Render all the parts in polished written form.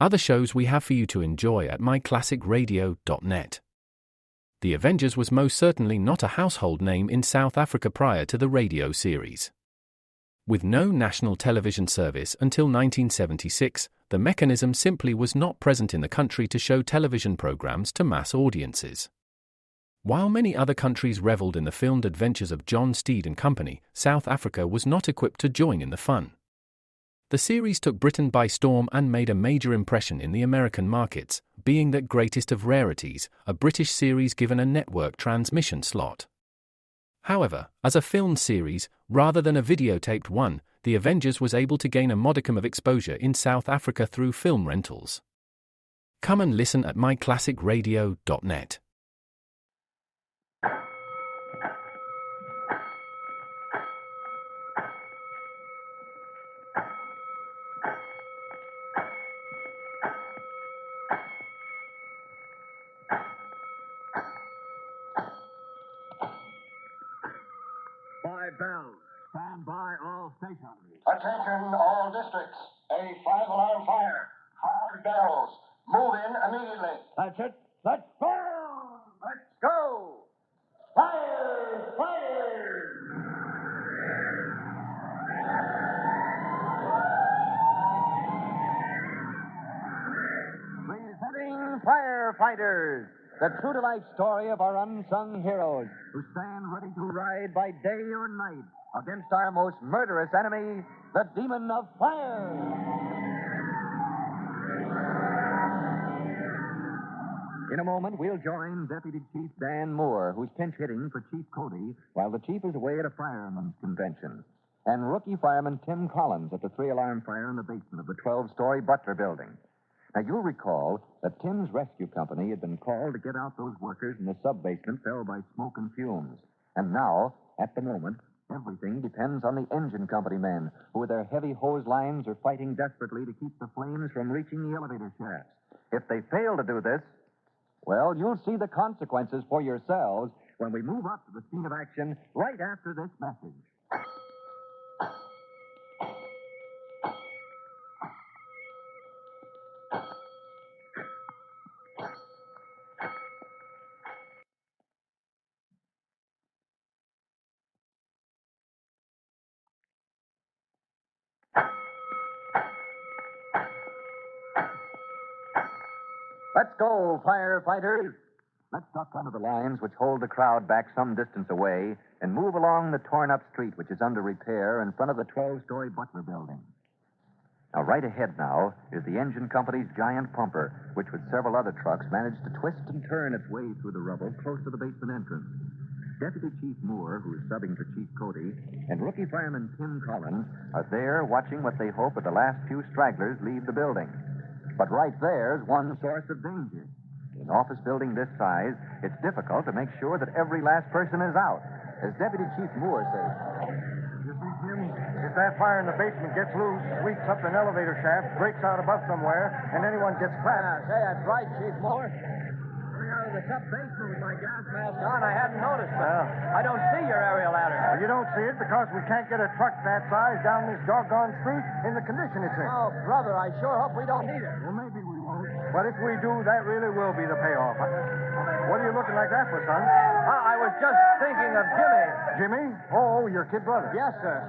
Other shows we have for you to enjoy at myclassicradio.net. The Avengers was most certainly not a household name in South Africa prior to the radio series. With no national television service until 1976, the mechanism simply was not present in the country to show television programs to mass audiences. While many other countries reveled in the filmed adventures of John Steed and company, South Africa was not equipped to join in the fun. The series took Britain by storm and made a major impression in the American markets, being that greatest of rarities, a British series given a network transmission slot. However, as a filmed series, rather than a videotaped one, The Avengers was able to gain a modicum of exposure in South Africa through film rentals. Come and listen at myclassicradio.net. Bells. Stand by all stations. Attention all districts. A 5-alarm fire. 5 bells. Move in immediately. That's it. Let's go. Let's go. Fire! Fire! Presenting Firefighters, the true-to-life story of our unsung heroes who stand ready to ride by day or night against our most murderous enemy, the demon of fire. In a moment, we'll join Deputy Chief Dan Moore, who's pinch hitting for Chief Cody while the chief is away at a fireman's convention, and rookie fireman Tim Collins at the 3-alarm fire in the basement of the 12-story Butler building. Now, you'll recall that Tim's rescue company had been called to get out those workers in the sub-basement felled by smoke and fumes. And now, at the moment, everything depends on the engine company men, who with their heavy hose lines are fighting desperately to keep the flames from reaching the elevator shafts. If they fail to do this, well, you'll see the consequences for yourselves when we move up to the scene of action right after this message. Let's go, firefighters. Let's duck under the lines which hold the crowd back some distance away and move along the torn-up street which is under repair in front of the 12-story Butler building. Now, right ahead now is the engine company's giant pumper, which with several other trucks managed to twist and turn its way through the rubble close to the basement entrance. Deputy Chief Moore, who is subbing for Chief Cody, and rookie fireman Tim Collins are there watching what they hope are the last few stragglers leave the building. But right there's one source of danger. In an office building this size, it's difficult to make sure that every last person is out. As Deputy Chief Moore says, You see, Jim, if that fire in the basement gets loose, sweeps up an elevator shaft, breaks out above somewhere, and anyone gets cracked. Say, that's right, Chief Moore. Coming out of the top basement with my gas mask on, I hadn't noticed, but I don't see your aerial ladder. Well, you don't see it because we can't get a truck that size down this doggone street in the condition it's in. Oh, brother, I sure hope we don't need it. Well, maybe we won't. But if we do, that really will be the payoff. What are you looking like that for, son? I was just thinking of Jimmy. Jimmy? Oh, your kid brother. Yes, sir.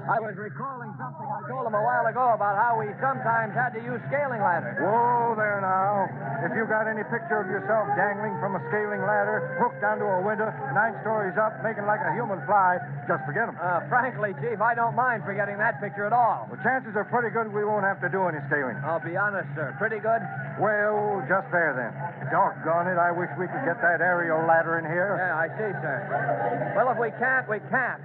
I was recalling something I told him a while ago about how we sometimes had to use scaling ladders. Whoa there now. If you got any picture of yourself dangling from a scaling ladder, hooked onto a window, 9 stories up, making like a human fly, just forget them. Frankly, Chief, I don't mind forgetting that picture at all. The chances are pretty good we won't have to do any scaling. I'll be honest, sir. Pretty good? Well, just there then. Doggone it, I wish we could get that aerial ladder in here. Yeah, I see, sir. Well, if we can't, we can't.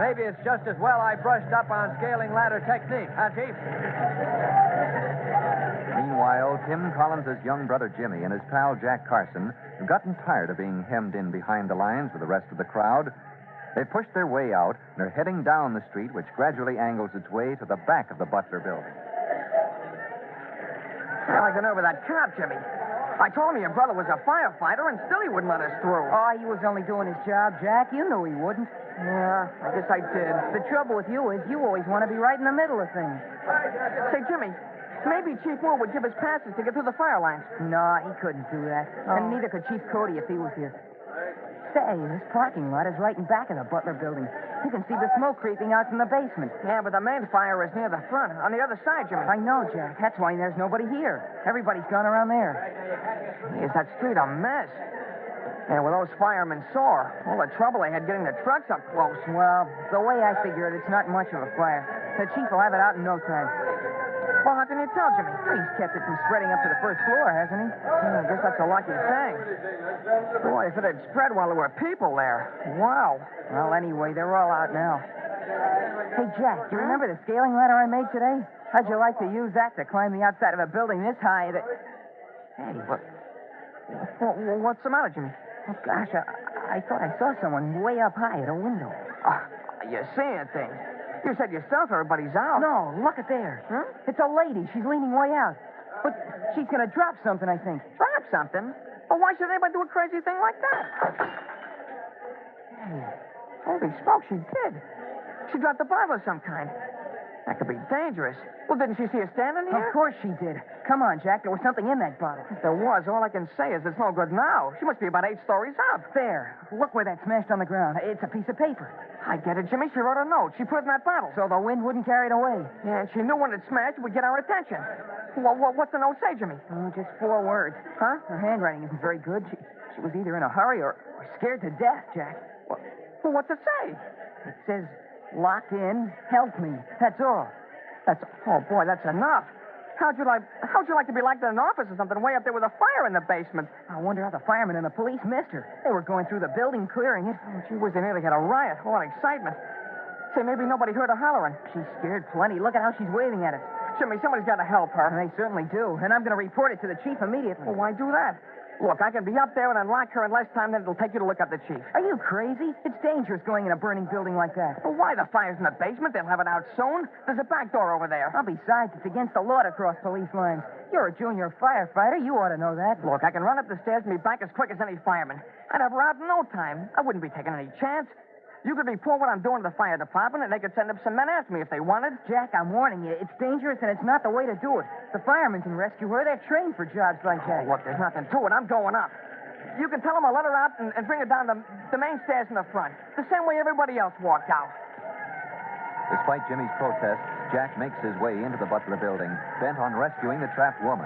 Maybe it's just as well I brushed up on scaling ladder technique, huh, Chief? Meanwhile, Tim Collins' young brother Jimmy and his pal Jack Carson have gotten tired of being hemmed in behind the lines with the rest of the crowd. They've pushed their way out and are heading down the street, which gradually angles its way to the back of the Butler building. Well, I got over that cop, Jimmy. I told him your brother was a firefighter, and still he wouldn't let us through. Oh, he was only doing his job, Jack. You knew he wouldn't. Yeah, I guess I did. The trouble with you is you always want to be right in the middle of things. Say, Jimmy, Maybe Chief Moore would give us passes to get through the fire lines. No, he couldn't do that. Oh. And neither could Chief Cody if he was here. Say, this parking lot is right in back of the Butler building. You can see the smoke creeping out from the basement. Yeah, but the main fire is near the front, on the other side, Jimmy. I know, Jack. That's why there's nobody here. Everybody's gone around there. Is that street a mess? And with those firemen sore, all the trouble they had getting the trucks up close. Well, the way I figure it, it's not much of a fire. The chief will have it out in no time. Well, how can you tell, Jimmy? He's kept it from spreading up to the first floor, hasn't he? I guess that's a lucky thing. Boy, if it had spread while there were people there. Wow. Well, anyway, they're all out now. Hey, Jack, do you remember the scaling ladder I made today? How'd you like to use that to climb the outside of a building this high that... Hey, what's the matter, Jimmy? Oh, gosh, I thought I saw someone way up high at a window. You're seeing things. You said yourself everybody's out. No, look at there. Huh? It's a lady. She's leaning way out. But she's going to drop something, I think. Drop something? Well, why should anybody do a crazy thing like that? Hey, holy smoke, she did. She dropped a bottle of some kind. That could be dangerous. Well, didn't she see her standing here? Of course she did. Come on, Jack. There was something in that bottle. If there was, all I can say is it's no good now. She must be about 8 stories up. There. Look where that smashed on the ground. It's a piece of paper. I get it, Jimmy. She wrote a note. She put it in that bottle. So the wind wouldn't carry it away. Yeah, and she knew when it smashed, it would get our attention. Well, what's the note say, Jimmy? Oh, just 4 words. Huh? Her handwriting isn't very good. She was either in a hurry or scared to death, Jack. Well, what's it say? It says, locked in, help me. That's all. Oh, boy, that's enough. How'd you like to be locked in an office or something way up there with a fire in the basement? I wonder how the firemen and the police missed her. They were going through the building, clearing it. Oh, gee whiz, they nearly had a riot. All that excitement. Say, maybe nobody heard her hollering. She's scared plenty. Look at how she's waving at us. Jimmy, somebody's got to help her. They certainly do. And I'm going to report it to the chief immediately. Well, why do that? Look, I can be up there and unlock her in less time than it'll take you to look up the chief. Are you crazy? It's dangerous going in a burning building like that. Well, why? The fire's in the basement. They'll have it out soon. There's a back door over there. Well, besides, it's against the law to cross police lines. You're a junior firefighter. You ought to know that. Look, I can run up the stairs and be back as quick as any fireman. I'd have her out in no time. I wouldn't be taking any chance. You could report what I'm doing to the fire department, and they could send up some men after me if they wanted. Jack, I'm warning you. It's dangerous, and it's not the way to do it. The firemen can rescue her. They're trained for jobs like that. Look, there's nothing to it. I'm going up. You can tell them I'll let her out and bring her down the main stairs in the front, the same way everybody else walked out. Despite Jimmy's protests, Jack makes his way into the Butler building, bent on rescuing the trapped woman.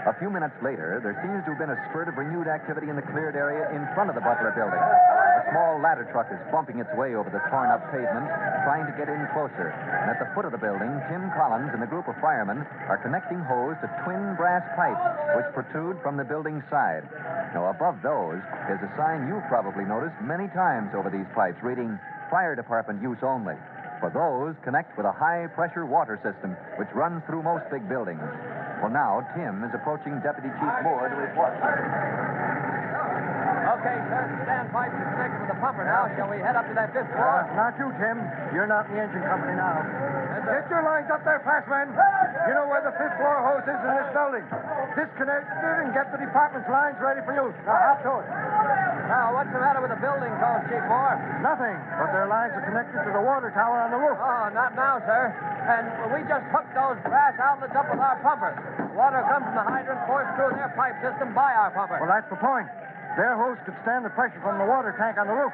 A few minutes later, there seems to have been a spurt of renewed activity in the cleared area in front of the Butler building. A small ladder truck is bumping its way over the torn-up pavement, trying to get in closer. And at the foot of the building, Tim Collins and a group of firemen are connecting hose to twin brass pipes, which protrude from the building side. Now, above those is a sign you've probably noticed many times over these pipes, reading, Fire Department use only. For those, connect with a high-pressure water system, which runs through most big buildings. Well, now, Tim is approaching Deputy Chief Moore to report. Okay, sir. Stand pipes are connected with the pumper now. Shall we head up to that 5th floor? Not you, Tim. You're not in the engine company now. Get your lines up there fast, men. You know where the 5th floor hose is in this building. Disconnect it and get the department's lines ready for use. Now, hop to it. Now, what's the matter with the building, Call Chief Moore? Nothing, but their lines are connected to the water tower on the roof. Oh, not now, sir. And we just hooked those brass outlets up with our pumper. Water comes from the hydrant, forced through their pipe system by our pumper. Well, that's the point. Their hose could stand the pressure from the water tank on the roof.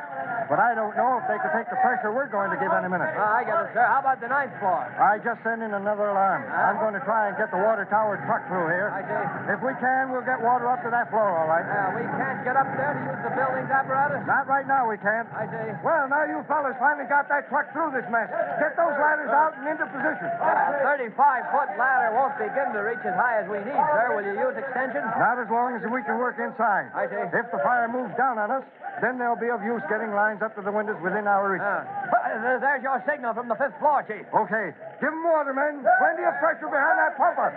But I don't know if they could take the pressure we're going to give any minute. I get it, sir. How about the 9th floor? I just sent in another alarm. I'm going to try and get the water tower truck through here. I see. If we can, we'll get water up to that floor, all right. We can't get up there to use the building's apparatus? Not right now, we can't. I see. Well, now you fellas finally got that truck through this mess. Get those ladders out and into position. A 35-foot ladder won't begin to reach as high as we need, sir. Will you use extensions? Not as long as we can work inside. I see. If the fire moves down on us, then they'll be of use getting lines up to the windows within our reach. There's your signal from the 5th floor, Chief. Okay. Give them water, men. Plenty of pressure behind that pumper.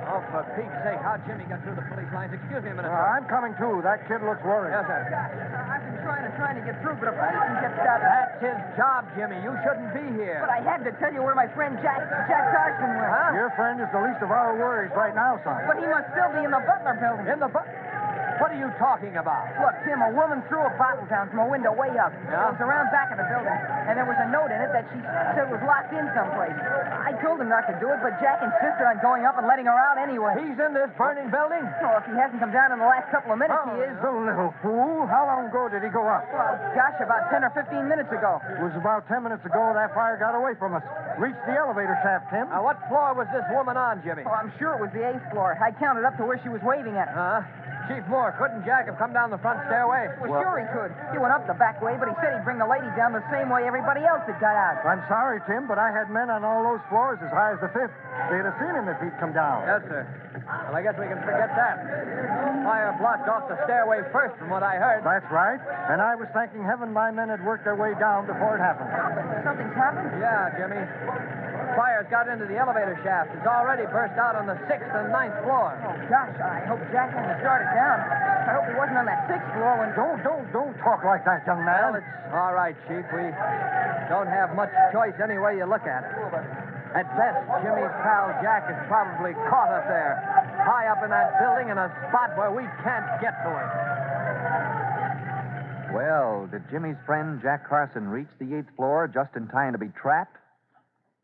Oh, for Pete's sake, how'd Jimmy get through the police lines? Excuse me a minute, sir. I'm coming, too. That kid looks worried. Yes, sir. I've been trying to get through, but a policeman gets stopped. That's his job, Jimmy. You shouldn't be here. But I had to tell you where my friend Jack Carson went. Huh? Your friend is the least of our worries right now, son. But he must still be in the Butler building. In the What are you talking about? Look, Tim, a woman threw a bottle down from a window way up. Yeah? It was around back of the building, and there was a note in it that she said was locked in someplace. I told him not to do it, but Jack insisted on going up and letting her out anyway. He's in this burning building? Well, if he hasn't come down in the last couple of minutes, he is. The little fool. How long ago did he go up? Well, gosh, about 10 or 15 minutes ago. It was about 10 minutes ago that fire got away from us. Reached the elevator shaft, Tim. Now, what floor was this woman on, Jimmy? Oh, I'm sure it was the 8th floor. I counted up to where she was waving at. Huh? Chief Moore, couldn't Jack have come down the front stairway? Well, sure he could. He went up the back way, but he said he'd bring the lady down the same way everybody else had got out. I'm sorry, Tim, but I had men on all those floors as high as the 5th. They'd have seen him if he'd come down. Yes, sir. Well, I guess we can forget that. Fire blocked off the stairway first, from what I heard. That's right. And I was thanking heaven my men had worked their way down before it happened. Something's happened? Yeah, Jimmy. Fire's got into the elevator shaft. It's already burst out on the 6th and 9th floor. Oh, gosh, I hope Jack hasn't started down. I hope he wasn't on that 6th floor when... Don't talk like that, young man. Well, it's all right, Chief. We don't have much choice any way you look at it. At best, Jimmy's pal Jack is probably caught up there, high up in that building in a spot where we can't get to him. Well, did Jimmy's friend Jack Carson reach the 8th floor just in time to be trapped?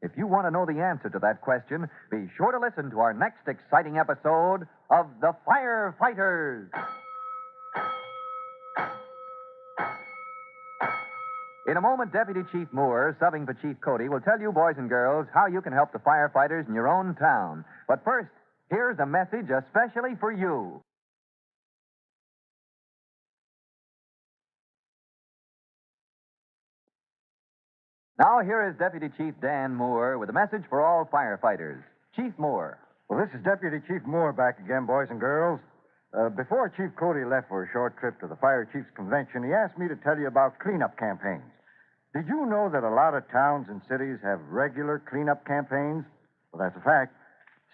If you want to know the answer to that question, be sure to listen to our next exciting episode of The Firefighters. In a moment, Deputy Chief Moore, subbing for Chief Cody, will tell you, boys and girls, how you can help the firefighters in your own town. But first, here's a message especially for you. Now, here is Deputy Chief Dan Moore with a message for all firefighters. Chief Moore. Well, this is Deputy Chief Moore back again, boys and girls. Before Chief Cody left for a short trip to the Fire Chiefs Convention, he asked me to tell you about cleanup campaigns. Did you know that a lot of towns and cities have regular cleanup campaigns? Well, that's a fact.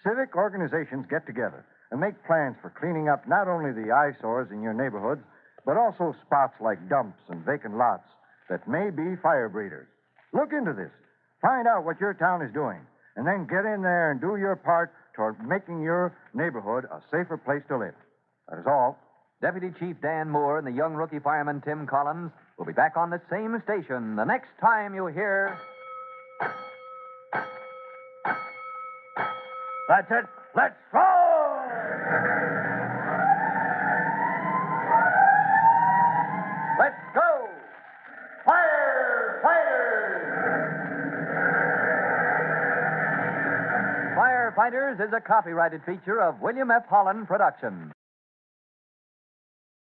Civic organizations get together and make plans for cleaning up not only the eyesores in your neighborhoods, but also spots like dumps and vacant lots that may be fire breeders. Look into this. Find out what your town is doing, and then get in there and do your part toward making your neighborhood a safer place to live. That is all. Deputy Chief Dan Moore and the young rookie fireman Tim Collins will be back on the same station the next time you hear... That's it. Let's go! Let's go! Firefighters! Firefighters is a copyrighted feature of William F. Holland Productions.